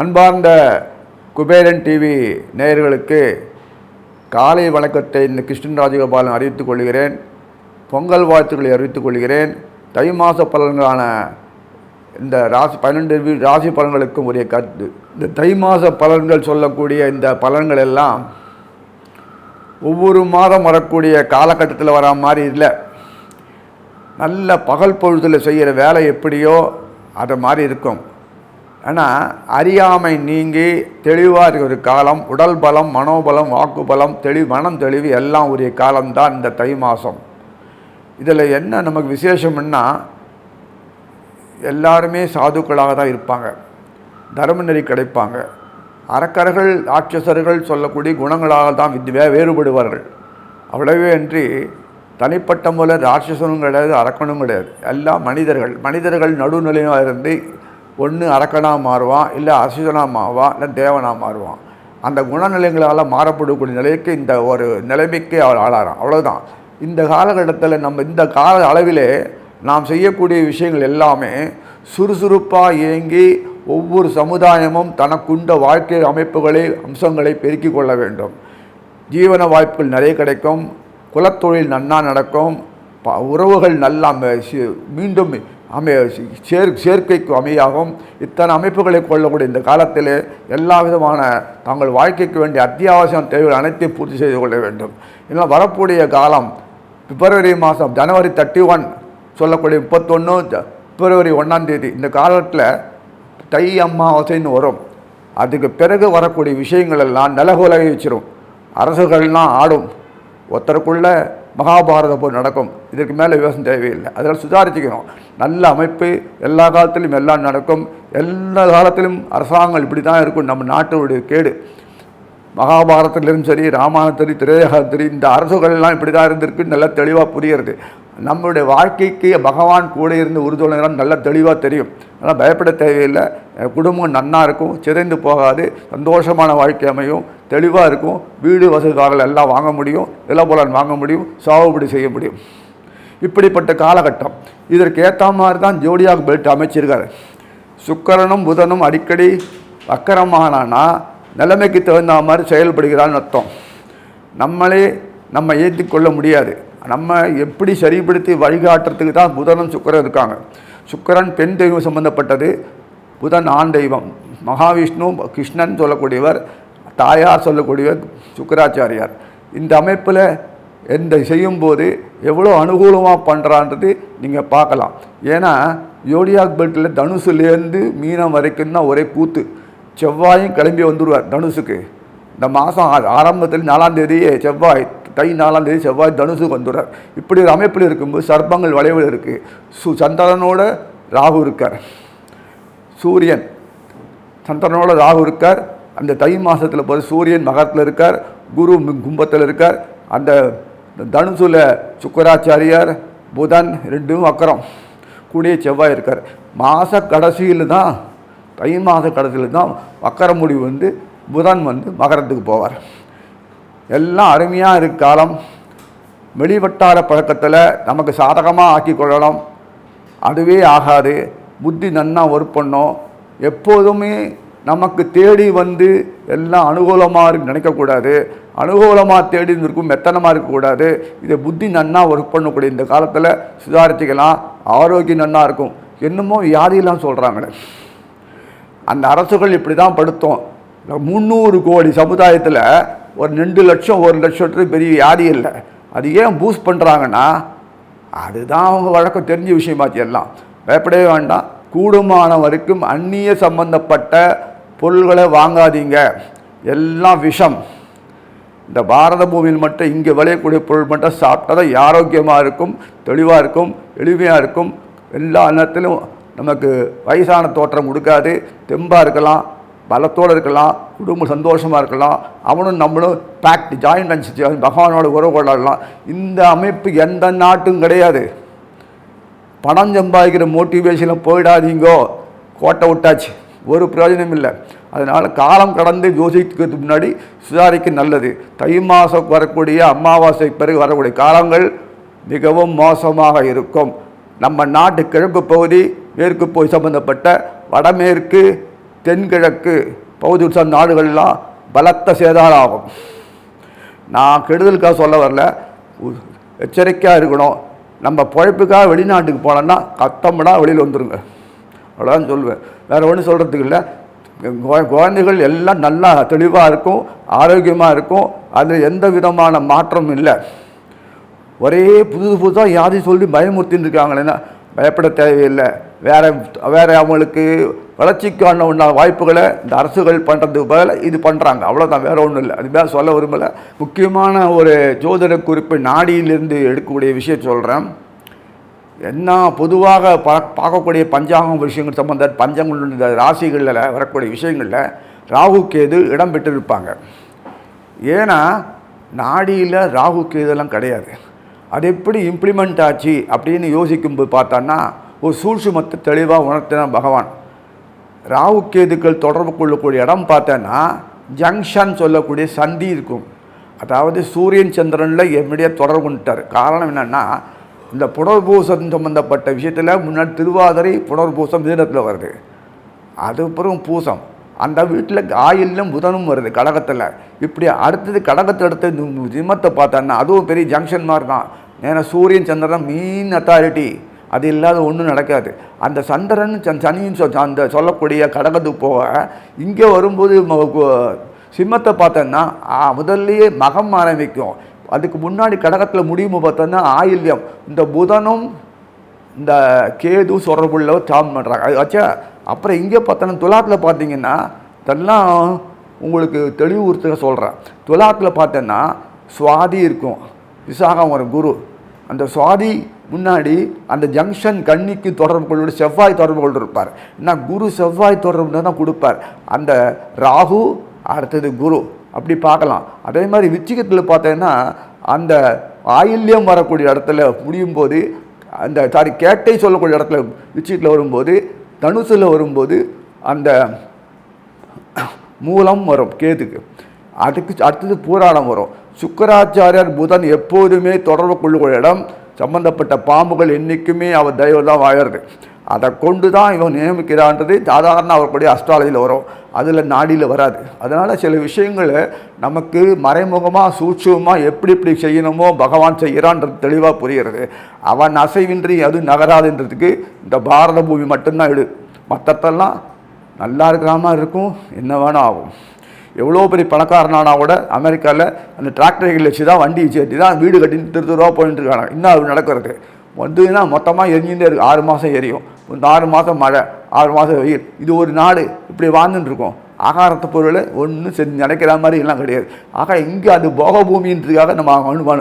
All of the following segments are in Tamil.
அன்பார்ந்த குபேரன் டிவி நேயர்களுக்கு காலை வணக்கத்தை இந்த கிருஷ்ணன் ராஜகோபாலன் அறிவித்துக் கொள்கிறேன். பொங்கல் வாழ்த்துக்களை அறிவித்துக் கொள்கிறேன். தை மாத பலன்களான இந்த 12 ராசி பலன்களுக்கும் உரிய கருத்து. இந்த தை மாத பலன்கள் சொல்லக்கூடிய இந்த பலன்கள் எல்லாம் ஒவ்வொரு மாதம் வரக்கூடிய காலகட்டத்தில் வர மாதிரி இல்லை. நல்ல பகல் பொழுதில் செய்கிற வேலை எப்படியோ அது மாதிரி இருக்கும். ஆனால் அறியாமை நீங்கி தெளிவாக இருக்கிற ஒரு காலம், உடல் பலம், மனோபலம், வாக்குபலம், மனம் தெளிவு எல்லாம் உரிய காலம்தான் இந்த தை மாதம். இதில் என்ன நமக்கு விசேஷம்னா, எல்லாருமே சாதுக்களாக தான் இருப்பாங்க, தர்ம நெறி கிடைப்பாங்க. அரக்கர்கள் ராட்சசர்கள் சொல்லக்கூடிய குணங்களாக தான் வேறுபடுவார்கள். அவ்வளவே அன்றி தனிப்பட்ட முறை ராட்சசனும் கிடையாது, அரக்கனும் கிடையாது. எல்லாம் மனிதர்கள் நடுநிலையாக இருந்து ஒன்று அரக்கனாக மாறுவான், இல்லை அசுரனாக மாறுவான், இல்லை தேவனாக மாறுவான். அந்த குணநிலைகளால் மாறப்படக்கூடிய நிலைக்கு இந்த ஒரு நிலைமைக்கு அவள் ஆளாரான். அவ்வளோதான். இந்த காலகட்டத்தில் நம்ம இந்த கால அளவிலே நாம் செய்யக்கூடிய விஷயங்கள் எல்லாமே சுறுசுறுப்பாக இயங்கி ஒவ்வொரு சமுதாயமும் தனக்குண்ட வாழ்க்கை அமைப்புகளை அம்சங்களை பெருக்கிக் கொள்ள வேண்டும். ஜீவன வாய்ப்புகள் நிறைய கிடைக்கும், குலத்தொழில் நன்னா நடக்கும், உறவுகள் நல்லா மீண்டும் சேர்க்கைக்கு அமையாகும். இத்தனை அமைப்புகளை கொள்ளக்கூடிய இந்த காலத்தில் எல்லா விதமான தங்கள் வாழ்க்கைக்கு வேண்டிய அத்தியாவசிய தேவைகள் அனைத்தையும் பூர்த்தி செய்து கொள்ள வேண்டும். இதனால் வரக்கூடிய காலம் பிப்ரவரி மாதம் ஜனவரி 31 சொல்லக்கூடிய 31 பிப்ரவரி 1ஆம் தேதி இந்த காலத்தில் தை அமாவாசைன்னு வரும். அதுக்கு பிறகு வரக்கூடிய விஷயங்கள் எல்லாம் நிலகுலகை வச்சிரும். அரசுகள்லாம் ஆடும். ஒருத்தருக்குள்ள மகாபாரத போர் நடக்கும். இதற்கு மேலே விவசாயம் தேவையில்லை. அதனால் சுதாரிச்சுக்கணும். நல்ல அமைப்பு எல்லா காலத்திலும் எல்லாம் நடக்கும். எல்லா காலத்திலும் அரசாங்கம் இப்படி தான் இருக்கும். நம்ம நாட்டுடைய கேடு. மகாபாரதத்திலும் சரி, ராமாயணத்திலும், திரேகாத்திரி இந்த அரசுகள்லாம் இப்படி தான் இருந்திருக்கு. நல்லா தெளிவாக புரியுறது. நம்மளுடைய வாழ்க்கைக்கு பகவான் கூட இருந்து உறுதுணைதான் நல்லா தெளிவாக தெரியும். அதனால் பயப்பட தேவையில்லை. குடும்பம் நன்னா இருக்கும், சிதைந்து போகாது, சந்தோஷமான வாழ்க்கை அமையும், தெளிவாக இருக்கும். வீடு வசதிகள் எல்லாம் வாங்க முடியும், நிலபுலன் வாங்க முடியும், சாகுபடி செய்ய முடியும். இப்படிப்பட்ட காலகட்டம். இதற்கு ஏற்ற மாதிரி தான் ஜோடியாக பெல்ட் அமைச்சிருக்காரு. சுக்கிரனும் புதனும் அடிக்கடி வக்கரமானா நிலைமைக்கு தகுந்த மாதிரி செயல்படுகிறான்னு அர்த்தம். நம்ம ஏற்றிக்கொள்ள முடியாது. நம்ம எப்படி சரிப்படுத்தி வழிகாட்டுறதுக்கு தான் புதனும் சுக்கிரன் இருக்காங்க. சுக்கிரன் பெண் தெய்வம் சம்பந்தப்பட்டது, புதன் ஆண் தெய்வம். மகாவிஷ்ணு கிருஷ்ணன் சொல்லக்கூடியவர், தாயார் சொல்லக்கூடியவர் சுக்கராச்சாரியார். இந்த அமைப்பில் எந்த செய்யும்போது எவ்வளோ அனுகூலமாக பண்ணுறான்றது நீங்கள் பார்க்கலாம். ஏன்னா யோடியாக் பெல்ட்டில் தனுசுலேருந்து மீனம் வரைக்கும் தான் ஒரே கூத்து. செவ்வாயும் கிளம்பி வந்துடுவார் தனுசுக்கு. இந்த மாதம் ஆரம்பத்தில் 4ஆம் தேதியே செவ்வாய், தை 4ஆம் தேதி செவ்வாய் தனுசுக்கு வந்துடுறார். இப்படி ஒரு அமைப்பில் இருக்கும்போது சர்ப்பங்கள் வளைவில் இருக்குது. சந்திரனோட ராகு இருக்கார், சூரியன் சந்திரனோட ராகு இருக்கார். அந்த தை மாதத்தில் போது சூரியன் மகரத்தில் இருக்கார், குரு கும்பத்தில் இருக்கார். அந்த தனுசுல சுக்கராச்சாரியார், புதன் ரெண்டும் வக்கரம் கூடிய செவ்வாய் இருக்கார். மாத கடைசியில் தான், தை மாத கடைசியில் தான் வக்கர முடிவு வந்து புதன் வந்து மகரத்துக்கு போவார். எல்லாம் அருமையாக இருக்கு காலம். வெளிவட்டார பழக்கத்தில் நமக்கு சாதகமாக ஆக்கி கொள்ளலாம். அதுவே ஆகாது. புத்தி நன்னா ஒர்க் பண்ணோம். எப்போதுமே நமக்கு தேடி வந்து எல்லாம் அனுகூலமாக இருக்கு நினைக்கக்கூடாது. அனுகூலமாக தேடி இருக்கும் மெத்தனமாக இருக்கக்கூடாது. இதை புத்தி நன்னா ஒர்க் பண்ணக்கூடிய இந்த காலத்தில் சுதாரிச்சிக்கலாம். ஆரோக்கியம் நன்னா இருக்கும். என்னமோ வியாதியெல்லாம் சொல்கிறாங்களே, அந்த அரசுகள் இப்படி தான் படுத்தோம். 300 கோடி சமுதாயத்தில் ஒரு 2 லட்சம் 1 லட்சத்துக்கு பெரிய வியாதி இல்லை. அது ஏன் பூஸ்ட் பண்ணுறாங்கன்னா, அதுதான் அவங்க வழக்கம் தெரிஞ்ச விஷயமாச்சு. எல்லாம் பயப்படவே வேண்டாம். கூடுமான வரைக்கும் அந்நிய சம்பந்தப்பட்ட பொருள்களை வாங்காதீங்க. எல்லாம் விஷம். இந்த பாரத பூமியில் மட்டும் இங்கே விளையக்கூடிய பொருள் மட்டும் சாப்பிட்டா தான் ஆரோக்கியமாக இருக்கும், தெளிவாக இருக்கும், எளிமையாக இருக்கும். எல்லா நேரத்திலும் நமக்கு வயசான தோற்றம் கொடுக்காது. தெம்பாக இருக்கலாம், பலத்தோடு இருக்கலாம், குடும்பம் சந்தோஷமாக இருக்கலாம். அவனும் நம்மளும் பேக்ட் ஜாயிண்ட் அனுப்பிச்சு பகவானோட உறவு கொள்ளலாம். இந்த அமைப்பு எந்த நாட்டும் கிடையாது. பணம் சம்பாதிக்கிற மோட்டிவேஷனில் போயிடாதீங்கோ. கோட்டை விட்டாச்சு, ஒரு பிரயோஜனம் இல்லை. அதனால் காலம் கடந்து யோசிக்கிறதுக்கு முன்னாடி சுதாரிக்க நல்லது. தை மாதம் வரக்கூடிய அமாவாசை பிறகு வரக்கூடிய காலங்கள் மிகவும் மோசமாக இருக்கும். நம்ம நாட்டு கிழக்கு பகுதி, மேற்கு பகுதி சம்பந்தப்பட்ட வடமேற்கு, தென்கிழக்கு பகுதி நாடுகள்லாம் பலத்த சேதாரம் ஆகும். நான் கெடுதலுக்காக சொல்ல வரல, எச்சரிக்கையாக இருக்கணும். நம்ம பொழைப்புக்காக வெளிநாட்டுக்கு போனோன்னா கத்தம்படா வெளியில் வந்துடுங்க, அவ்வளோதான் சொல்லுவேன். வேறு ஒன்றும் சொல்கிறதுக்கு இல்லை. குழந்தைகள் எல்லாம் நல்லா தெளிவாக இருக்கும், ஆரோக்கியமாக இருக்கும். அதில் எந்த விதமான மாற்றமும் இல்லை. ஒரே புதுசாக யாரையும் சொல்லி பயமுறுத்தின்னு இருக்காங்களேன்னா பயப்பட தேவையில்லை. வேறு அவங்களுக்கு வளர்ச்சிக்கான உண்டான வாய்ப்புகளை இந்த அரசுகள் பண்ணுறதுக்கு பதில் இது பண்ணுறாங்க, அவ்வளோதான், வேறு ஒன்றும் இல்லை. அது மேலே சொல்ல விரும்பலை. முக்கியமான ஒரு ஜோதிட குறிப்பு நாடியிலிருந்து எடுக்கக்கூடிய விஷயம் சொல்கிறேன். என்ன பொதுவாக பார்க்கக்கூடிய பஞ்சாங்கம் விஷயங்கள் பஞ்சங்கள் இந்த ராசிகளில் வரக்கூடிய விஷயங்களில் ராகு கேது இடம் பெற்றிருப்பாங்க. ஏன்னா நாடியில் ராகு கேதெல்லாம் கிடையாது. அது எப்படி இம்ப்ளிமெண்ட் ஆச்சு அப்படின்னு யோசிக்கும்போது பார்த்தோன்னா ஒரு சூழ்ச்சிமத்தை தெளிவாக உணர்த்தினான் பகவான். ராகு கேதுக்கள் தொடர்பு கொள்ளக்கூடிய இடம் பார்த்தோன்னா ஜங்ஷன் சொல்லக்கூடிய சந்தி இருக்கும். அதாவது சூரியன் சந்திரனில் எப்படியாக தொடர்பு கொண்டுட்டார். காரணம் என்னென்னா, இந்த புனர்பூசம் சம்பந்தப்பட்ட விஷயத்தில் முன்னாடி திருவாதிரை புனர்பூசம் மிதுனத்தில் வருது, அதுக்கப்புறம் பூசம், அந்த வீட்டில் ஆயிலும் புதனும் வருது கடகத்தில். இப்படி அடுத்தது கடகத்தை அடுத்து சிம்மத்தை பார்த்தோன்னா அதுவும் பெரிய ஜங்ஷன் மாதிரி தான். ஏன்னா சூரியன் சந்திரன் மெயின் அத்தாரிட்டி, அது இல்லாத ஒன்றும் நடக்காது. அந்த சந்திரன் சனியும் அந்த சொல்லக்கூடிய கடகத்துக்கு போக இங்கே வரும்போது சிம்மத்தை பார்த்தோன்னா முதல்லையே மகம் ஆரம்பிக்கும். அதுக்கு முன்னாடி கடகத்தில் முடியும் பார்த்தோன்னா ஆயில்யம். இந்த புதனும் இந்த கேது தொடர்புள்ள சாம் பண்ணுறாங்க. அது ஆச்சா. அப்புறம் இங்கே பார்த்தோன்னா துலாத்தில் பார்த்தீங்கன்னா இதெல்லாம் உங்களுக்கு தெளிவுறுத்த சொல்கிறேன். துலாத்தில் பார்த்தோன்னா சுவாதி இருக்கும், விசாகம் ஒரு குரு. அந்த சுவாதி முன்னாடி அந்த ஜங்ஷன் கன்னிக்கு தொடர்பு கொள்ள செவ்வாய் தொடர்பு கொண்டு இருப்பார். ஏன்னா குரு செவ்வாய் தொடர்பு தான் கொடுப்பார். அந்த ராகு அடுத்தது குரு, அப்படி பார்க்கலாம். அதே மாதிரி விச்சிகத்தில் பார்த்தீங்கன்னா அந்த ஆயில்யம் வரக்கூடிய இடத்துல முடியும் போது, அந்த கேட்டை சொல்லக்கூடிய இடத்துல விச்சிகத்தில் வரும்போது, தனுசில் வரும்போது அந்த மூலம் வரும் கேதுக்கு. அதுக்கு அடுத்தது பூராடம் வரும். சுக்கராச்சாரியார் புதன் எப்போதுமே தொடர்பு கொள்ளக்கூடிய இடம் சம்பந்தப்பட்ட பாம்புகள் என்றைக்குமே அவர் தெய்வம் தான் வாழறது. அதை கொண்டு தான் இவன் நியமிக்கிறான்றது சாதாரண அவர்களுடைய அஸ்ட்ராலஜியில் வரும், அதில் நாடியில் வராது. அதனால் சில விஷயங்களை நமக்கு மறைமுகமாக சூட்சமாக எப்படி எப்படி செய்யணுமோ பகவான் செய்கிறான்றது தெளிவாக புரிகிறது. அவன் அசைவின்றி அது நகராதுன்றதுக்கு இந்த பாரத பூமி மட்டும்தான் எடு. மற்றத்தெல்லாம் நல்லா இருக்கிற மாதிரி இருக்கும், என்ன வேணும் ஆகும். எவ்வளோ பெரிய பணக்காரனானா கூட அமெரிக்காவில் அந்த டிராக்டர்கள் வச்சு தான் வண்டி சேர்த்து தான் வீடு கட்டின்னு திருத்துருவா போயிட்டு இருக்காங்க. இன்னும் அது நடக்கிறது வந்துன்னா மொத்தமாக எரிஞ்சுட்டே இருக்குது. 6 மாதம் எரியும், 6 மாதம் மழை, 6 மாதம் வெயில். இது ஒரு நாடு இப்படி வாழ்ந்துட்டு இருக்கோம். ஆகாரத்தை பொருள் ஒன்றும் செஞ்சு நினைக்கிற மாதிரி எல்லாம் கிடையாது. ஆக இங்கே அது போக பூமின்றதுக்காக நம்ம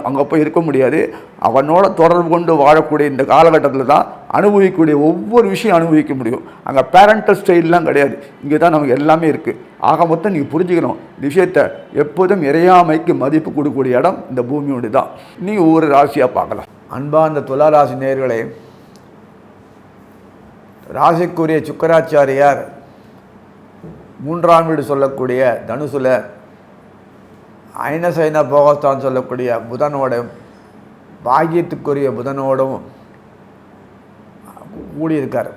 அங்கே போய் இருக்க முடியாது. அவனோட தொடர்பு கொண்டு வாழக்கூடிய இந்த காலகட்டத்தில் தான் அனுபவிக்கக்கூடிய ஒவ்வொரு விஷயம் அனுபவிக்க முடியும். அங்கே பேரண்டல் ஸ்டைல்லாம் கிடையாது, இங்கே தான் நமக்கு எல்லாமே இருக்குது. ஆக மொத்தம் நீங்கள் புரிஞ்சுக்கணும் இந்த விஷயத்தை. எப்போதும் இறையாமைக்கு மதிப்பு கொடுக்கக்கூடிய இடம் இந்த பூமியோடு தான். நீங்கள் ஒவ்வொரு ராசியாக பார்க்கலாம். அன்பார்ந்த துலா ராசி நேயர்களே, ராசிக்குரிய சுக்கராச்சாரியார் 3ஆம் வீடு சொல்லக்கூடிய தனுசுல ஐனசைன போகஸ்தான் சொல்லக்கூடிய புதனோடும் பாக்கியத்துக்குரிய புதனோடும் கூடியிருக்கார்.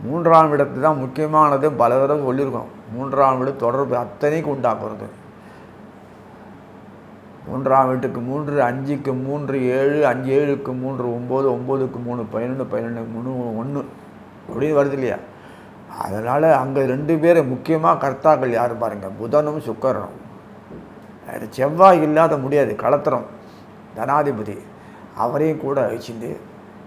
3ஆம் இடத்து தான் முக்கியமானது. பல தடவை சொல்லியிருக்கோம், 3ஆம் வீடு தொடர்பு அத்தனைக்கு உண்டாக்குறது. 3ஆம் வீட்டுக்கு 3, 5க்கு 3, 7, 5, 7க்கு 3, 9, 9க்கு 3, 11, 11க்கு 3, 1 அப்படின்னு வருது இல்லையா? அதனால் அங்கே 2 பேர் முக்கியமாக கர்த்தாக்கள் யார் பாருங்கள், புதனும் சுக்கரனும். செவ்வாய் இல்லாத முடியாது, களத்திரம் தனாதிபதி, அவரையும் கூட வச்சுட்டு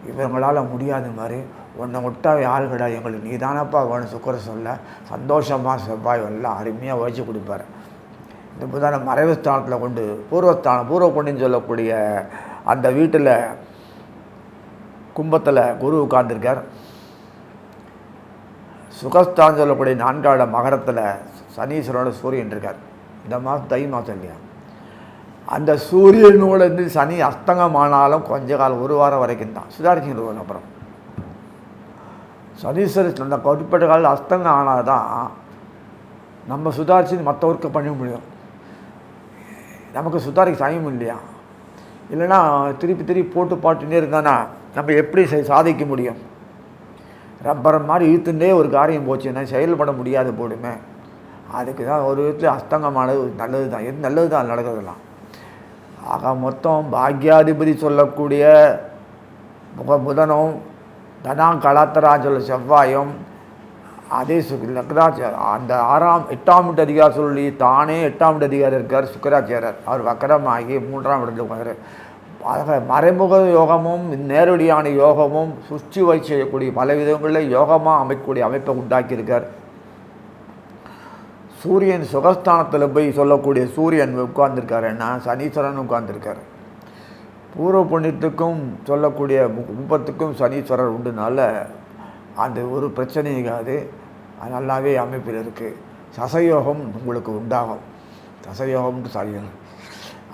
இவங்களால் முடியாத மாதிரி உன்னை விட்டா யார் கிடையாது, எங்களுக்கு நீ தானப்பா வேணும் சுக்கர சொல்ல சந்தோஷமாக செவ்வாய் எல்லாம் அருமையாக வச்சு கொடுப்பார். இந்த புதனை மறைவு ஸ்தானத்தில் கொண்டு பூர்வ கொண்டுன்னு சொல்லக்கூடிய அந்த வீட்டில் கும்பத்தில் குரு உட்கார்ந்துருக்கார். சுகஸ்தான் சொல்லக்கூடிய 4ஆம் இடம் மகரத்தில் சனீஸ்வரோட சூரியன் இருக்கார். இந்த மாதம் தை மாதம் இல்லையா? அந்த சூரியனோட இருந்து சனி அஸ்தங்கமானாலும் கொஞ்ச காலம் 1 வாரம் வரைக்கும் தான் சுதாரிச்சுருவாங்க. அப்புறம் சனீஸ்வரர் அந்த குறிப்பிட்ட காலம் அஸ்தங்கம் ஆனால் தான் நம்ம சுதாரிச்சு மற்றவருக்கு பண்ண முடியும். நமக்கு சுதாரிக்க டைம் இல்லையா? இல்லைன்னா திருப்பி திருப்பி போட்டு பாட்டுன்னே இருந்தானா நம்ம எப்படி சாதிக்க முடியும்? ரப்பர் மாதிரி இழுத்துட்டே ஒரு காரியம் போச்சுன்னா செயல்பட முடியாது போடுமே. அதுக்கு தான் ஒரு விதத்தில் அஸ்தங்கமானது நல்லது தான், எது நல்லது தான் நடக்கிறதுலாம். ஆக மொத்தம் பாக்யாதிபதி சொல்லக்கூடிய புதனும் தனாங்கலாத்தரான்னு சொல்ல செவ்வாயும் அதே அந்த 8ஆம் வீட்டு அதிகாரி சொல்லி தானே 8ஆம் வீட்டு அதிகாரி இருக்கார் சுக்கராச்சாரியர். அவர் வக்கரமாகி 3ஆம் இடத்துல உட்காரு. ஆக மறைமுக யோகமும் நேரடியான யோகமும் சுற்றி வை செய்யக்கூடிய பல விதங்களில் யோகமாக அமைக்கக்கூடிய அமைப்பை உண்டாக்கியிருக்கார். சூரியன் சுகஸ்தானத்தில் போய் சொல்லக்கூடிய சூரியன் உட்கார்ந்துருக்காருன்னா சனீஸ்வரன் உட்கார்ந்துருக்கார். பூர்வ புண்ணியத்துக்கும் சொல்லக்கூடிய கும்பத்துக்கும் சனீஸ்வரர் உண்டுனால அந்த ஒரு பிரச்சனையும் இருக்காது. அது நல்லாவே அமைப்பில் இருக்குது. சசயோகம் உங்களுக்கு உண்டாகும். சசயோகம்னு சரியும்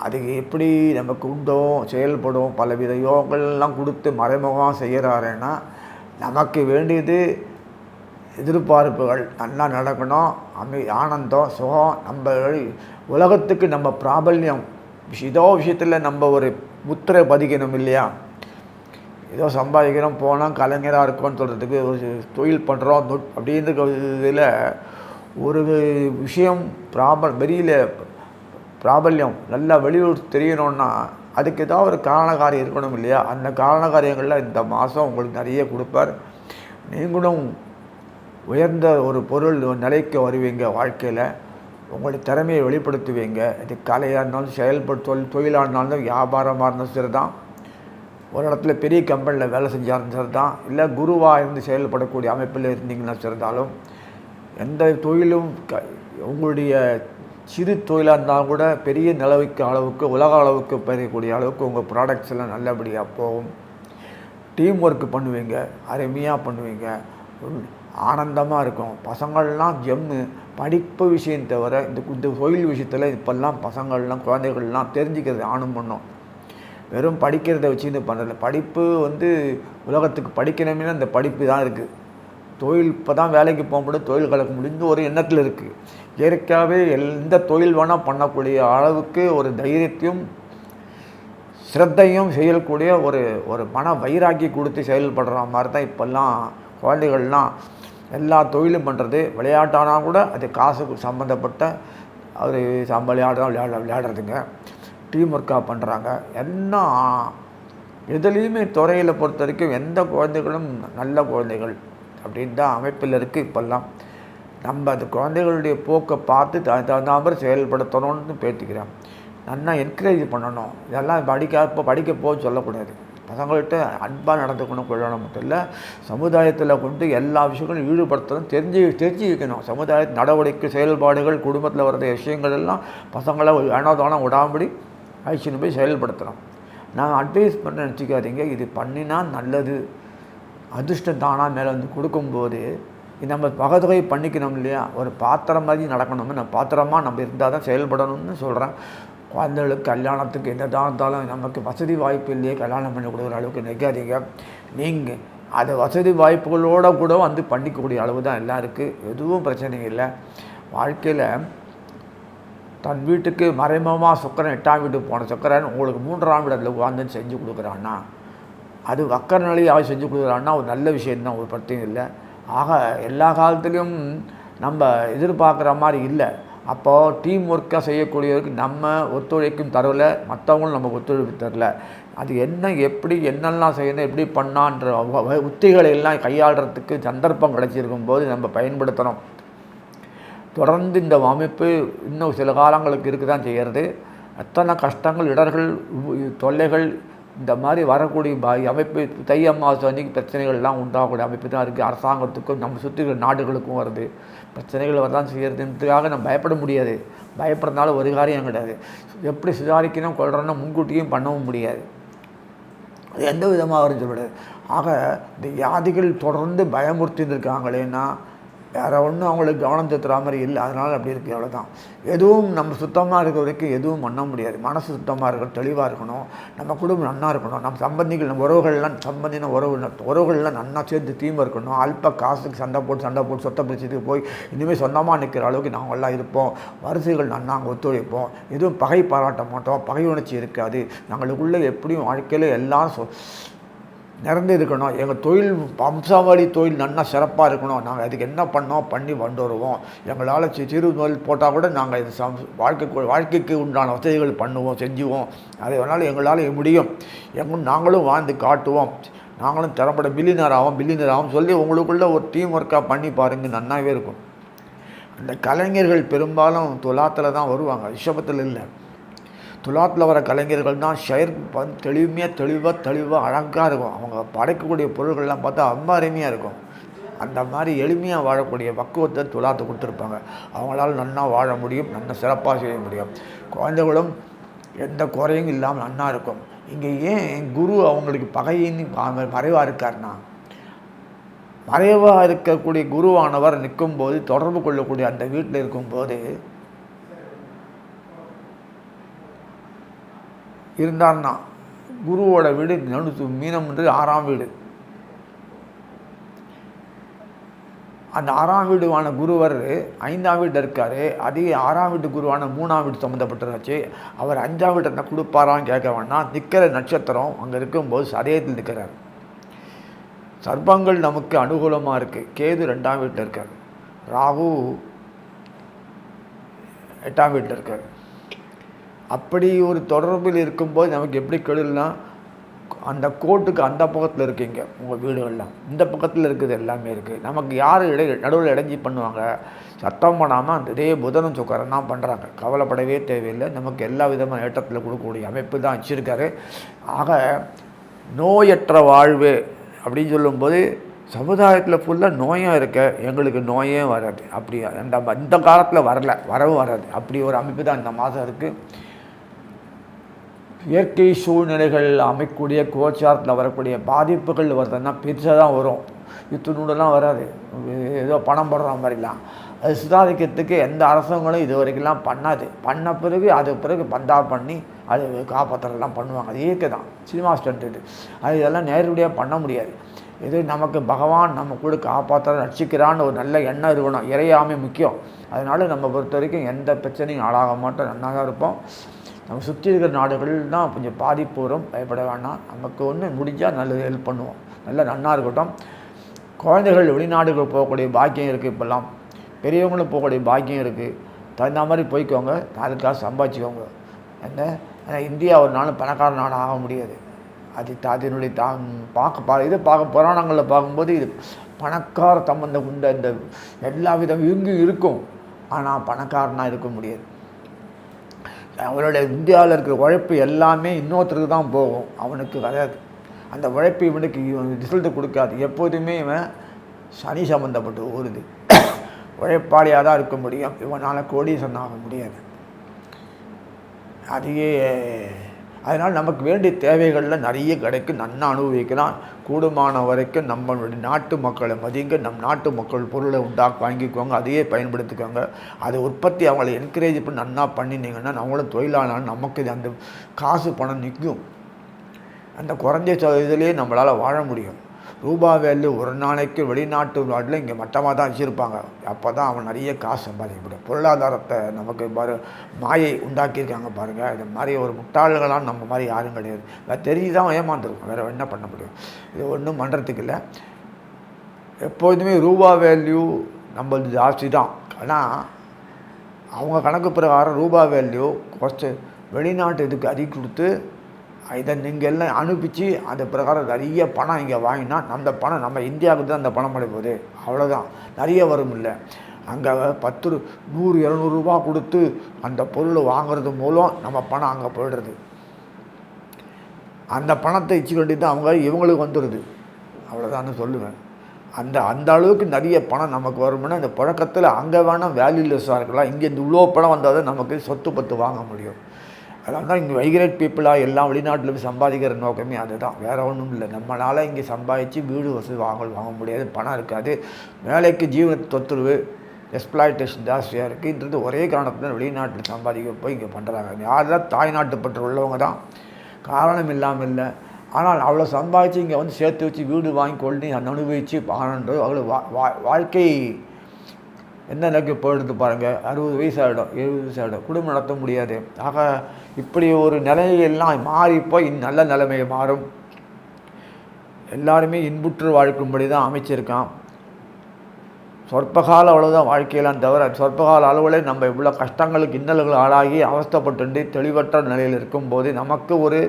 அதுக்கு எப்படி நமக்கு உண்டோ செயல்படும் பலவித யோகங்கள்லாம் கொடுத்து மறைமுகமாக செய்கிறாருன்னா நமக்கு வேண்டியது எதிர்பார்ப்புகள் நல்லா நடக்கணும், ஆனந்தம் சுகம். நம்ம உலகத்துக்கு நம்ம பிராபல்யம் ஏதோ விஷயத்தில் நம்ம ஒரு முத்திரை பதிக்கணும் இல்லையா? ஏதோ சம்பாதிக்கிறோம் போனால் கலைஞராக இருக்கோன்னு சொல்கிறதுக்கு ஒரு தொழில் பண்ணுறோம் அப்படின்ற இதில் ஒரு விஷயம் வெளியில் பிராபல்யம் நல்லா வெளியூர் தெரியணும்னா அதுக்கு ஏதாவது ஒரு காரணக்காரியம் இருக்கணும் இல்லையா? அந்த காரணக்காரியங்களில் இந்த மாதம் உங்களுக்கு நிறைய கொடுப்பார். நீங்களும் உயர்ந்த ஒரு பொருள் நிலைக்கு வருவீங்க. வாழ்க்கையில் உங்களுடைய திறமையை வெளிப்படுத்துவீங்க. இது கலையாக இருந்தாலும் செயல்படுத்த தொழிலாக இருந்தாலும் வியாபாரமாக இருந்தாலும் சரி தான், ஒரு இடத்துல பெரிய கம்பெனியில் வேலை செஞ்சாலும் சரி தான், இல்லை குருவாக இருந்து செயல்படக்கூடிய அமைப்பில் இருந்தீங்கன்னா சரிந்தாலும் எந்த தொழிலும் உங்களுடைய சிறு தொழிலாக இருந்தாலும் கூட பெரிய நிலவுக்கு அளவுக்கு உலக அளவுக்கு பெறக்கூடிய அளவுக்கு உங்கள் ப்ராடக்ட்ஸ் எல்லாம் நல்லபடியாக போகும். டீம் ஒர்க்கு பண்ணுவீங்க, அருமையாக பண்ணுவீங்க, ஆனந்தமாக இருக்கும். பசங்கள்லாம் ஜெம்மு. படிப்பு விஷயம் தவிர இந்த தொழில் விஷயத்தில் இப்போல்லாம் பசங்கள்லாம் குழந்தைகள்லாம் தெரிஞ்சுக்கிறது ஆணும் பண்ணும். வெறும் படிக்கிறத வச்சுன்னு பண்ணுறதில்ல. படிப்பு உலகத்துக்கு படிக்கணுமே அந்த படிப்பு தான் இருக்குது. தொழில் இப்போ தான் வேலைக்கு போக முடியும், தொழில் கலக்க முடிஞ்ச ஒரு எண்ணத்தில் இருக்குது. இயற்கையாகவே எந்த தொழில் வேணால் பண்ணக்கூடிய அளவுக்கு ஒரு தைரியத்தையும் சிரத்தையும் செய்யக்கூடிய ஒரு மன வைராக்கி கொடுத்து செயல்படுற மாதிரி தான் இப்போல்லாம் குழந்தைகள்லாம் எல்லா தொழிலும் பண்ணுறது. விளையாட்டானால் கூட அது காசுக்கு சம்மந்தப்பட்ட ஒரு விளையாடுறதுங்க, டீம் ஒர்க்காக பண்ணுறாங்க. என்ன எதுலேயுமே துறையில் பொறுத்த வரைக்கும் எந்த குழந்தைகளும் நல்ல குழந்தைகள் அப்படின்னு தான் அமைப்பில் இருக்குது. இப்போல்லாம் நம்ம அது குழந்தைகளுடைய போக்கை பார்த்து தகுந்த மாதிரி செயல்படுத்தணும்னு பேசிக்கிறேன். நல்லா என்கரேஜ் பண்ணணும். இதெல்லாம் படிக்க போக சொல்லக்கூடாது. பசங்கள்கிட்ட அன்பாக நடந்துக்கணும், கொள்ளணும் மட்டும் இல்லை, சமுதாயத்தில் கொண்டு எல்லா விஷயங்களும் ஈடுபடுத்தணும், தெரிஞ்சு வைக்கணும். சமுதாய நடவடிக்கை செயல்பாடுகள் குடும்பத்தில் வர்ற விஷயங்கள் எல்லாம் பசங்களை ஏனோதானம் விடாமடி ஆயிடுச்சுன்னு போய் செயல்படுத்தணும். நாங்கள் அட்வைஸ் பண்ண நினச்சிக்காதீங்க, இது பண்ணினா நல்லது, அதிர்ஷ்டம் தானாக மேலே கொடுக்கும்போது நம்ம பகதொகை பண்ணிக்கணும் இல்லையா? ஒரு பாத்திரம் மாதிரி நடக்கணும்னு பாத்திரமாக நம்ம இருந்தால் தான் செயல்படணும்னு சொல்கிறேன். குழந்தைகளுக்கு கல்யாணத்துக்கு என்னதான் இருந்தாலும் நமக்கு வசதி வாய்ப்பு இல்லையே கல்யாணம் பண்ணி கொடுக்குற அளவுக்கு நினைக்காதீங்க. நீங்கள் அது வசதி வாய்ப்புகளோடு கூட பண்ணிக்கக்கூடிய அளவு தான் எல்லாம் இருக்குது. எதுவும் பிரச்சனை இல்லை. வாழ்க்கையில் தன் வீட்டுக்கு மறைமுகமாக சுக்கரன் 8ஆம் வீட்டுக்கு போன சுக்கரன் உங்களுக்கு 3ஆம் இடத்துல உட்காந்து செஞ்சு கொடுக்குறான்னா, அது வக்கர நிலையாக செஞ்சு கொடுக்குறான்னா ஒரு நல்ல விஷயந்தான், ஒரு பிரச்சனையும் இல்லை. ஆக எல்லா காலத்துலேயும் நம்ம எதிர்பார்க்குற மாதிரி இல்லை. அப்போது டீம் ஒர்க்காக செய்யக்கூடியவருக்கு நம்ம ஒத்துழைக்கும் தரல, மற்றவங்களும் நமக்கு ஒத்துழைப்பு தரல. அது எப்படி என்னெல்லாம் செய்யணும், எப்படி பண்ணான்ற உத்திகளை எல்லாம் கையாளுறதுக்கு சந்தர்ப்பம் கிடைச்சிருக்கும் போது நம்ம பயன்படுத்தணும். தொடர்ந்து இந்த அமைப்பு இன்னும் சில காலங்களுக்கு இருக்க தான் செய்கிறது. எத்தனை கஷ்டங்கள், இடர்கள், தொல்லைகள் இந்த மாதிரி வரக்கூடிய அமைப்பு தை அமாவாசை அன்றைக்கி பிரச்சனைகள்லாம் உண்டாகக்கூடிய அமைப்பு தான் இருக்குது. அரசாங்கத்துக்கும் நம்ம சுற்றி இருக்கிற நாடுகளுக்கும் வருது. பிரச்சனைகள் வரதான் செய்கிறதுன்றதுக்காக நம்ம பயப்பட முடியாது. பயப்படுறதுனால ஒரு காரியம் கிடையாது. எப்படி சுதாரிக்கணும் கொள்றோன்னா முன்கூட்டியும் பண்ணவும் முடியாது. அது எந்த விதமாக வரும்னு சொல்லிவிடாது. ஆக இந்த வியாதிகள் தொடர்ந்து பயமுறுத்தின்னு இருக்காங்களேன்னா வேறு ஒன்றும் அவங்களுக்கு கவனம் செலுத்துகிற மாதிரி இல்லை. அதனால் அப்படி இருக்குது, அவ்வளோதான். எதுவும் நம்ம சுத்தமாக இருக்கிற வரைக்கும் எதுவும் பண்ண முடியாது. மனசு சுத்தமாக இருக்கணும், தெளிவாக இருக்கணும், நம்ம குடும்பம் நன்னா இருக்கணும், நம்ம சம்பந்திகள், நம்ம உறவுகள்லாம் சம்பந்தின உறவுகள்லாம் நன்னா சேர்ந்து தீமை இருக்கணும். அல்ப காசுக்கு சண்டை போட்டு சொத்தை பிடிச்சதுக்கு போய் இனிமேல் சொந்தமாக நிற்கிற அளவுக்கு நாங்கள்லாம் இருப்போம். வரிசைகள் நன்னா அங்கே ஒத்துழைப்போம். எதுவும் பகை பாராட்ட மாட்டோம், பகை உணர்ச்சி இருக்காது. நாங்களுக்குள்ளே எப்படியும் வாழ்க்கையில் எல்லாம் நிறந்து இருக்கணும். எங்கள் தொழில் வம்சாவளி தொழில் நல்லா சிறப்பாக இருக்கணும். நாங்கள் அதுக்கு என்ன பண்ணி வருவோம். எங்களால் சிறு தொழில் போட்டால் கூட நாங்கள் இது வாழ்க்கைக்கு உண்டான வசதிகள் பண்ணுவோம், செஞ்சுவோம். அதனால் எங்களால் முடியும், நாங்களும் வாழ்ந்து காட்டுவோம், நாங்களும் திறம்பட பில்லியனர் ஆகும் சொல்லி உங்களுக்குள்ளே ஒரு டீம் ஒர்க்காக பண்ணி பாருங்கள், நன்னாவே இருக்கும். அந்த கலைஞர்கள் பெரும்பாலும் துலாத்தில் தான் வருவாங்க, ரிஷபத்தில் இல்லை. துலாத்தில் வர கலைஞர்கள் தான் ஷயர் தெளிவாக அழகாக இருக்கும். அவங்க படைக்கக்கூடிய பொருள்கள்லாம் பார்த்தா ரொம்ப அருமையாக இருக்கும். அந்த மாதிரி எளிமையாக வாழக்கூடிய பக்குவத்தை துலாத்தை கொடுத்துருப்பாங்க. அவங்களால நன்னா வாழ முடியும், நல்லா சிறப்பாக செய்ய முடியும். குழந்தைகளும் எந்த குறையும் இல்லாமல் நன்னா இருக்கும். இங்கே ஏன் குரு அவங்களுக்கு பகையின்னு மறைவாக இருக்காருன்னா, மறைவாக இருக்கக்கூடிய குருவானவர் நிற்கும்போது, தொடர்பு கொள்ளக்கூடிய அந்த வீட்டில் இருக்கும்போது இருந்தார்னா, குருவோட வீடு மீனம் என்று 6ஆம் வீடு. அந்த 6ஆம் வீடுவான குருவர் 5ஆம் வீட்டில் இருக்கார். அதே 6ஆம் வீட்டு குருவான 3ஆம் வீடு சம்மந்தப்பட்டதாச்சு. அவர் 5ஆம் வீட்டை என்ன கொடுப்பாரான்னு கேட்க வேண்டாம். நிற்கிற நட்சத்திரம் அங்கே இருக்கும்போது சதயத்தில் நிற்கிறார். சர்ப்பங்கள் நமக்கு அனுகூலமாக இருக்குது. கேது 2ஆம் வீட்டில் இருக்கார். ராகு 8ஆம் வீட்டில் இருக்கார். அப்படி ஒரு தொடர்பில் இருக்கும்போது நமக்கு எப்படி கெடுனா, அந்த கோட்டுக்கு அந்த பக்கத்தில் இருக்கீங்க உங்கள் வீடுகள்லாம், இந்த பக்கத்தில் இருக்குது எல்லாமே இருக்குது. நமக்கு யார் நடுவில் இடைஞ்சி பண்ணுவாங்க, சத்தம் பண்ணாமல் அந்த இதே புதனும் சுக்கரன் தான் பண்ணுறாங்க. கவலைப்படவே தேவையில்லை. நமக்கு எல்லா விதமான ஏற்றத்தில் கொடுக்கக்கூடிய அமைப்பு தான் வச்சுருக்காரு. ஆக நோயற்ற வாழ்வு அப்படின்னு சொல்லும்போது, சமுதாயத்தில் ஃபுல்லாக நோயாக இருக்க, எங்களுக்கு நோயே வராது. அப்படி இந்த காலத்தில் வரவும் வராது. அப்படி ஒரு அமைப்பு தான் இந்த மாதம் இருக்குது. இயற்கை சூழ்நிலைகள் அமைக்கக்கூடிய கோச்சாரத்தில் வரக்கூடிய பாதிப்புகள் வருதுன்னா பெருசாக தான் வரும். இத்துணூடெல்லாம் வராது, ஏதோ பணம் போடுற மாதிரிலாம். அது சுதாரிக்கிறதுக்கு எந்த அரசாங்கங்களும் இது வரைக்கும்லாம் பண்ணாது. பண்ண பிறகு பந்தா பண்ணி அது காப்பாற்றுறதெல்லாம் பண்ணுவாங்க. அது இயற்கை தான், சினிமா ஸ்டண்ட் இது. அது இதெல்லாம் நேரடியாக பண்ண முடியாது. இது நமக்கு பகவான் நம்ம கூட காப்பாற்ற ரட்சிக்கிறான்னு ஒரு நல்ல எண்ணம் இருக்கணும். இறையாமை முக்கியம். அதனால் நம்ம பொறுத்த வரைக்கும் எந்த பிரச்சனையும் ஆளாக மாட்டோம், நல்லா தான் இருப்போம். நம்ம சுற்றி இருக்கிற நாடுகள் தான் கொஞ்சம் பாதிப்பு வரும், பயப்பட வேண்டாம். நமக்கு ஒன்று முடிஞ்சால் நல்லது ஹெல்ப் பண்ணுவோம், நல்லா நன்னா இருக்கட்டும். குழந்தைகள் வெளிநாடுகள் போகக்கூடிய பாக்கியம் இருக்குது. இப்போல்லாம் பெரியவங்களும் போகக்கூடிய பாக்கியம் இருக்குது. தகுந்த மாதிரி போய்க்கோங்க, அதுக்காக சம்பாதிச்சுக்கோங்க. ஏன்னா இந்தியா ஒரு நாளும் பணக்கார நாடு ஆக முடியாது. அதனுடைய பார்க்க புராணங்களில் பார்க்கும்போது இது பணக்கார சம்பந்தம் கொண்ட இந்த எல்லா விதம் இங்கு இருக்கும். ஆனால் பணக்காரனாக இருக்க முடியாது. அவரோட இந்தியாவில் இருக்கிற உழைப்பு எல்லாமே இன்னொருத்தருக்கு தான் போகும், அவனுக்கு வராது. அந்த உழைப்பு இவனுக்கு ரிசல்ட்டு கொடுக்காது. எப்போதுமே இவன் சனி சம்மந்தப்பட்டு ஓடுது. உழைப்பாளியாக தான் இருக்க முடியும், இவனால் கோடீஸ்வரன் ஆக முடியாது. அதையே அதனால் நமக்கு வேண்டிய தேவைகளில் நிறைய கிடைக்கும், நன்னா அனுபவிக்கலாம். கூடுமான வரைக்கும் நம்மளுடைய நாட்டு மக்களை மதிங்க. நம் நாட்டு மக்கள் பொருளை வாங்கிக்கோங்க, அதையே பயன்படுத்திக்கோங்க. அது உற்பத்தி அவங்களை என்கரேஜ் பண்ணி நன்னா பண்ணினீங்கன்னா நம்மளும் தொழிலாளர், நமக்கு அந்த காசு பணம் நிற்கும். அந்த குறைஞ்ச இதுலேயே நம்மளால் வாழ முடியும். ரூபா வேல்யூ ஒரு நாளைக்கு வெளிநாட்டு நாட்டில் இங்கே மட்டமாக தான் வச்சுருப்பாங்க. அப்போ தான் அவன் நிறைய காசு சம்பாதிக்க முடியும். பொருளாதாரத்தை நமக்கு மாயை உண்டாக்கியிருக்காங்க பாருங்கள். இது மாதிரி ஒரு முட்டாள்களான நம்ம மாதிரி யாரும் கிடையாது. வேறு தெரிஞ்சு தான் ஏமாந்துருக்கும், வேறு என்ன பண்ண முடியும்? இது ஒன்றும் பண்ணுறதுக்கு இல்லை. எப்போதுமே ரூபா வேல்யூ நம்மளது ஜாஸ்தி தான். ஆனால் அவங்க கணக்கு பிரகாரம் ரூபா வேல்யூ குறைச்சி வெளிநாட்டு இதுக்கு அதிகம் கொடுத்து இதை நீங்கள் எல்லாம் அனுப்பிச்சு அந்த பிரகாரம் நிறைய பணம் இங்கே வாங்கினா அந்த பணம் நம்ம இந்தியாவுக்கு தான் அந்த பணம் பண்ண போகுது. அவ்வளோதான், நிறைய வரும் இல்லை. அங்கே 10 100 200 ரூபா கொடுத்து அந்த பொருளை வாங்குறது மூலம் நம்ம பணம் அங்கே போயிடுறது. அந்த பணத்தை வச்சு வேண்டி தான் இவங்களுக்கு வந்துடுது. அவ்வளோதான்னு சொல்லுவேன். அந்த அளவுக்கு நிறைய பணம் நமக்கு வரும்னா இந்த புழக்கத்தில் அங்கே வேணால் வேல்யூலெஸ்ஸாக இருக்கலாம். இங்கே இந்த இவ்வளோ பணம் வந்தால் தான் நமக்கு சொத்து பத்து வாங்க முடியும். அதனால தான் இங்கே மைக்ரேட் பீப்புளாக எல்லாம் வெளிநாட்டில் போய் சம்பாதிக்கிற நோக்கமே அதுதான், வேறு ஒன்றும் இல்லை. நம்மளால் இங்கே சம்பாதிச்சு வீடு வசதி வாங்க முடியாது, பணம் இருக்காது, வேலைக்கு ஜீவன தொத்துருவு எக்ஸ்ப்ளாய்டேஷன் ஜாஸ்தியாக இருக்குன்றது ஒரே காரணத்தில் வெளிநாட்டில் சம்பாதிக்க போய் இங்கே பண்ணுறாங்க. யார் தான் தாய்நாட்டு பற்று உள்ளவங்க தான், காரணம் இல்லாமல் இல்லை. ஆனால் அவ்வளோ சம்பாதிச்சு இங்கே வந்து சேர்த்து வச்சு வீடு வாங்கி கொண்டு அனுபவித்து ஆனன்றது அவ்வளோ வாழ்க்கை என்ன நிலைக்கு போயிடுது பாருங்கள். 60 வயசு ஆகிடும், 70 வயசு ஆகிடும், குடும்பம் நடத்த முடியாது. ஆக இப்படி ஒரு நிலையெல்லாம் மாறி போய் நல்ல நிலைமையை மாறும். எல்லாருமே இன்புற்று வாழ்க்கும்படி தான் அமைச்சிருக்கான். சொற்பகால அவ்வளோதான் வாழ்க்கையெல்லாம் தவிர சொற்பகால அளவில் நம்ம இவ்வளோ கஷ்டங்களுக்கு இன்னல்கள் ஆளாகி அவஸ்தைப்பட்டு தெளிவற்ற நிலையில் இருக்கும்போது நமக்கு ஒரு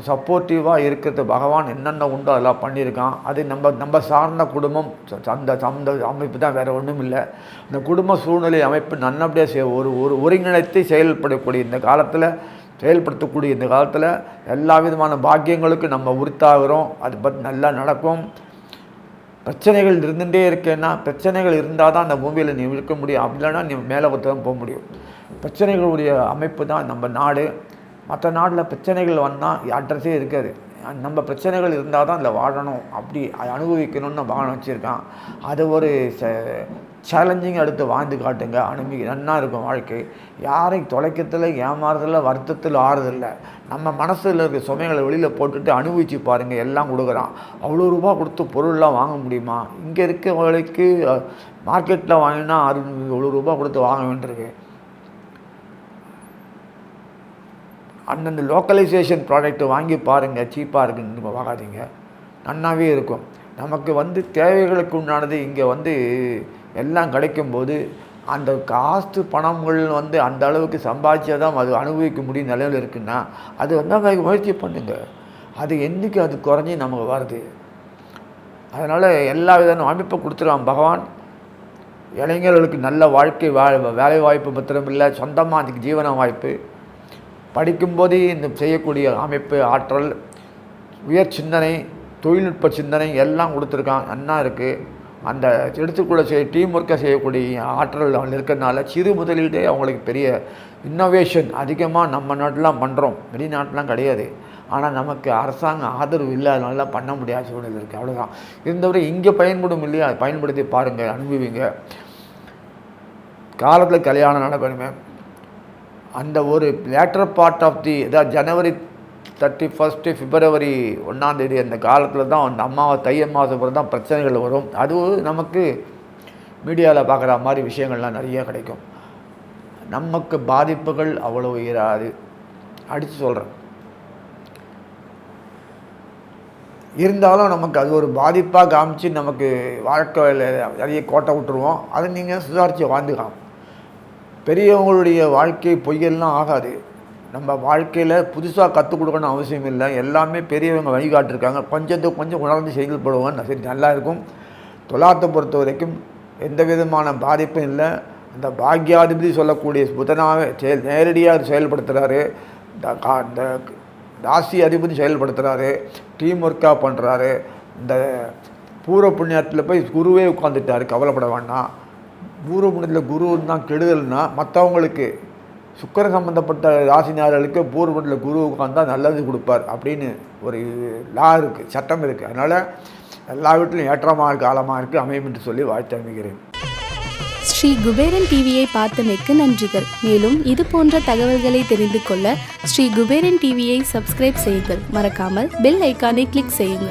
சப்போர்ட்டிவாக இருக்கிறது பகவான் என்னென்ன உண்டோ அதெல்லாம் பண்ணியிருக்கான். அது நம்ம சார்ந்த குடும்பம் அந்த அமைப்பு தான், வேறு ஒன்றும் இல்லை. இந்த குடும்ப சூழ்நிலை அமைப்பு நல்லபடியாக ஒரு ஒருங்கிணைத்து செயல்படக்கூடிய இந்த காலத்தில் செயல்படுத்தக்கூடிய இந்த காலத்தில் எல்லா விதமான பாக்கியங்களுக்கும் நம்ம உரித்தாகிறோம். அது பற்றி நல்லா நடக்கும். பிரச்சனைகள் இருந்துகிட்டே இருக்கேன்னா பிரச்சனைகள் இருந்தால் தான் அந்த பூமியில் நீ இருக்க முடியும், அப்படி இல்லைன்னா நீ மேலே தான் போக முடியும். பிரச்சனைகளுடைய அமைப்பு தான் நம்ம நாடு. மற்ற நாட்டில் பிரச்சனைகள் வந்தால் அட்ரஸே இருக்காது. நம்ம பிரச்சனைகள் இருந்தால் தான் அதில் வாழணும், அப்படி அனுபவிக்கணும்னு நம்ம வாழ வச்சுருக்கான். அது ஒரு சேலஞ்சிங் எடுத்து வாழ்ந்து காட்டுங்க, நன்னா இருக்கும் வாழ்க்கை. யாரையும் தொலைக்கிறதுல ஏமாறுறதில்ல, வருத்தத்தில் ஆறுதில்லை. நம்ம மனசில் இருக்க சுமைகளை வெளியில் போட்டுட்டு அனுபவித்து பாருங்கள், எல்லாம் கொடுக்குறான். அவ்வளோ ரூபா கொடுத்து பொருள்லாம் வாங்க முடியுமா? இங்கே இருக்கவங்களுக்கு மார்க்கெட்டில் வாங்கினா 60 ரூபா கொடுத்து வாங்க வேண்டியிருக்கு. அந்தந்த லோக்கலைசேஷன் ப்ராடக்ட்டு வாங்கி பாருங்கள், சீப்பாக இருக்குன்னு வாங்காதீங்க, நன்னாவே இருக்கும். நமக்கு தேவைகளுக்கு உண்டானது இங்கே எல்லாம் கிடைக்கும்போது அந்த காஸ்ட்டு பணங்கள் அந்த அளவுக்கு சம்பாதிச்சா தான் அது அனுபவிக்க முடியும் நிலையில் இருக்குன்னா அது முயற்சி பண்ணுங்க. அது என்றைக்கு அது குறைஞ்சி நமக்கு வருது. அதனால் எல்லா விதமான அமைப்பை கொடுத்துருவான் பகவான். இளைஞர்களுக்கு நல்ல வாழ்க்கை வேலை வாய்ப்பு மாத்திரம் இல்லை, சொந்தமாக அதுக்கு ஜீவன வாய்ப்பு, படிக்கும்போதே இந்த செய்யக்கூடிய அமைப்பு, ஆற்றல், உயர் சிந்தனை, தொழில்நுட்ப சிந்தனை எல்லாம் கொடுத்துருக்கான், நன்னா இருக்குது. அந்த எடுத்துக்கூட டீம் ஒர்க்கை செய்யக்கூடிய ஆற்றல் அவங்க இருக்கிறதுனால சிறு முதலீடே அவங்களுக்கு பெரிய இன்னோவேஷன் அதிகமாக நம்ம நாட்டிலாம் பண்ணுறோம், வெளிநாட்டெலாம் கிடையாது. ஆனால் நமக்கு அரசாங்க ஆதரவு இல்லை, அதனால பண்ண முடியாத சூழ்நிலை இருக்குது, அவ்வளோதான். இருந்தவரை இங்கே பயன்படும் இல்லையா, பயன்படுத்தி பாருங்கள், அனுபவிங்க. காலத்தில் கல்யாணம் நடக்கணுமே, அந்த ஒரு லேட்டர் பார்ட் ஆஃப் அதாவது ஜனவரி 31 பிப்ரவரி 1 அந்த காலத்தில் தான் அந்த தை அமாவாசை தான் பிரச்சனைகள் வரும். அதுவும் நமக்கு மீடியாவில் பார்க்குற மாதிரி விஷயங்கள்லாம் நிறைய கிடைக்கும். நமக்கு பாதிப்புகள் அவ்வளோ இராது, அடித்து சொல்கிறேன். இருந்தாலும் நமக்கு அது ஒரு பாதிப்பாக காமிச்சு நமக்கு வாழ்க்கையில் நிறைய கோட்டை விட்டுருவோம். அதை நீங்கள் சுதாரித்து வாழ்ந்துக்கலாம். பெரியவங்களுடைய வாழ்க்கை பொய்யெல்லாம் ஆகாது. நம்ம வாழ்க்கையில் புதுசாக கற்றுக் கொடுக்கணும் அவசியம் இல்லை, எல்லாமே பெரியவங்க வழிகாட்டிருக்காங்க. கொஞ்சம் உணர்ந்து செயல்படுவாங்க, சரி நல்லா இருக்கும். தொழிலாளத்தை பொறுத்த வரைக்கும் எந்த விதமான பாதிப்பும் இல்லை. அந்த பாக்யாதிபதி சொல்லக்கூடிய புதனாக நேரடியாக செயல்படுத்துகிறாரு, இந்த ராசி அதிபதி செயல்படுத்துகிறாரு, டீம் ஒர்க்காக பண்ணுறாரு. இந்த பூர்வ புண்ணியத்தில் போய் குருவே உட்காந்துட்டார், கவலைப்பட வேண்டாம். பூர்வ புண்ணியத்தில் குருன்னு தான் கெடுதல்னா மற்றவங்களுக்கு சுக்கர சம்மந்தப்பட்ட ராசினார்களுக்கு பூர்வ புண்ணியத்தில் குரு உட்காந்தா நல்லது கொடுப்பார் அப்படின்னு ஒரு லா இருக்குது, சட்டம் இருக்குது. அதனால் எல்லா வீட்டிலும் ஏற்றமாக காலமாக இருக்குது, அமையும் என்று சொல்லி வாழ்த்து அமைக்கிறேன். ஸ்ரீ குபேரன் டிவியை பார்த்தமைக்கு நன்றிகள். மேலும் இது போன்ற தகவல்களை தெரிந்து கொள்ள ஸ்ரீ குபேரன் டிவியை சப்ஸ்கிரைப் செய்யுங்கள். மறக்காமல் பெல் ஐக்கானை கிளிக் செய்யுங்கள்.